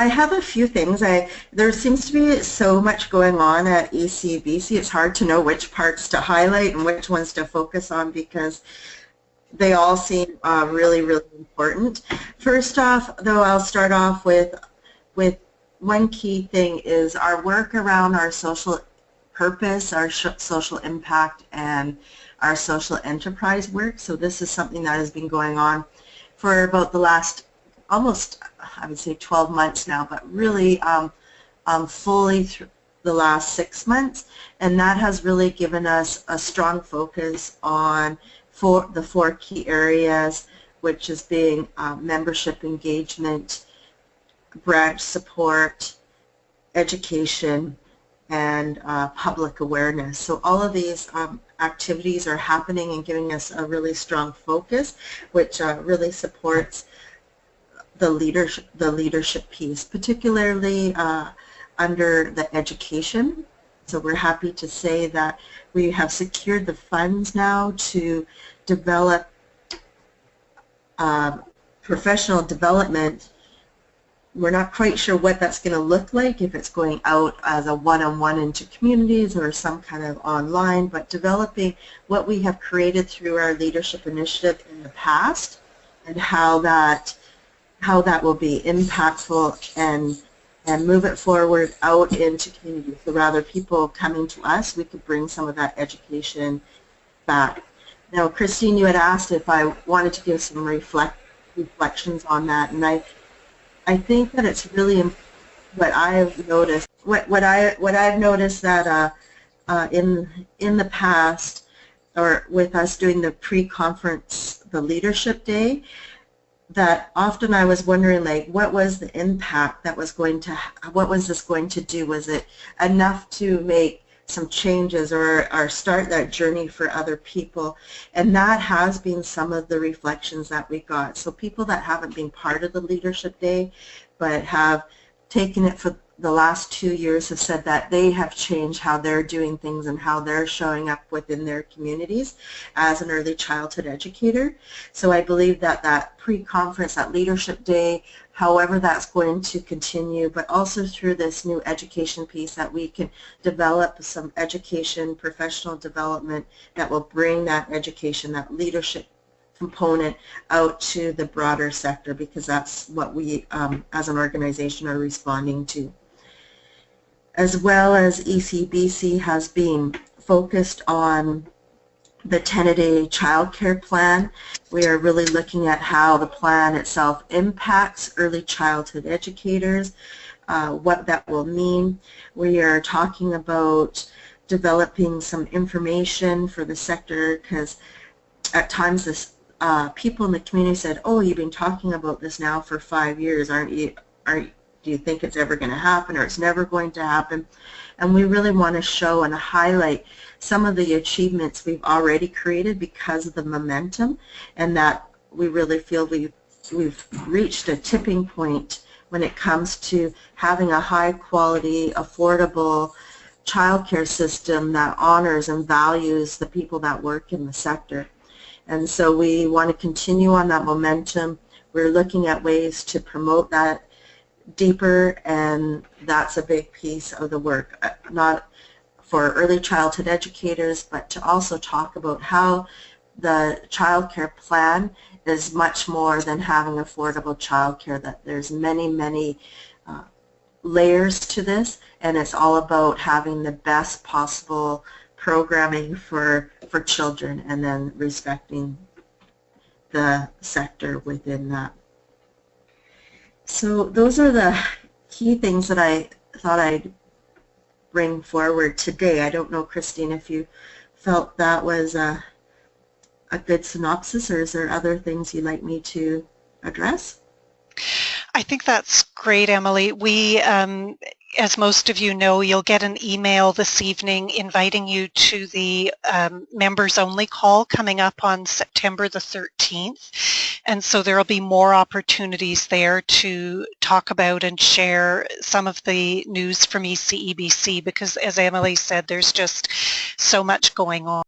I have a few things. There seems to be so much going on at ECEBC. It's hard to know which parts to highlight and which ones to focus on because they all seem really, really important. First off, though, I'll start off with one key thing is our work around our social purpose, our social impact, and our social enterprise work. So this is something that has been going on for about the last almost, I would say, 12 months now, but really fully through the last 6 months, and that has really given us a strong focus on the four key areas, which is being membership engagement, branch support, education, and public awareness. So all of these activities are happening and giving us a really strong focus, which really supports the leadership piece, particularly under the education. So we're happy to say that we have secured the funds now to develop professional development. We're not quite sure what that's going to look like, if it's going out as a one-on-one into communities or some kind of online, but developing what we have created through our leadership initiative in the past and how that will be impactful and move it forward out into communities. So rather people coming to us, we could bring some of that education back. Now, Christine, you had asked if I wanted to give some reflections on that, and I think that it's really what I've noticed. What I've noticed that in the past, or with us doing the pre-conference, the leadership day, that often I was wondering, like, what was the impact that was going to, what was this going to do? Was it enough to make some changes or start that journey for other people? And that has been some of the reflections that we got. So people that haven't been part of the leadership day but have taken it for the last 2 years have said that they have changed how they're doing things and how they're showing up within their communities as an early childhood educator. So I believe that that pre-conference, that leadership day, however that's going to continue, but also through this new education piece, that we can develop some education, professional development that will bring that education, that leadership component out to the broader sector, because that's what we as an organization are responding to. As well as ECEBC has been focused on the 10-a-day child care plan. We are really looking at how the plan itself impacts early childhood educators, what that will mean. We are talking about developing some information for the sector, because at times this people in the community said, oh, you've been talking about this now for 5 years, aren't you? Do you think it's ever going to happen, or it's never going to happen? And we really want to show and highlight some of the achievements we've already created because of the momentum, and that we really feel we've reached a tipping point when it comes to having a high quality, affordable child care system that honors and values the people that work in the sector. And so we want to continue on that momentum. We're looking at ways to promote that deeper, and that's a big piece of the work, not for early childhood educators, but to also talk about how the child care plan is much more than having affordable child care, that there's many layers to this, and it's all about having the best possible programming for children, and then respecting the sector within that. So those are the key things that I thought I'd bring forward today. I don't know, Christine, if you felt that was a good synopsis, or is there other things you'd like me to address? I think that's great, Emily. We, as most of you know, you'll get an email this evening inviting you to the members-only call coming up on September the 13th. And so there will be more opportunities there to talk about and share some of the news from ECEBC, because as Emily said, there's just so much going on.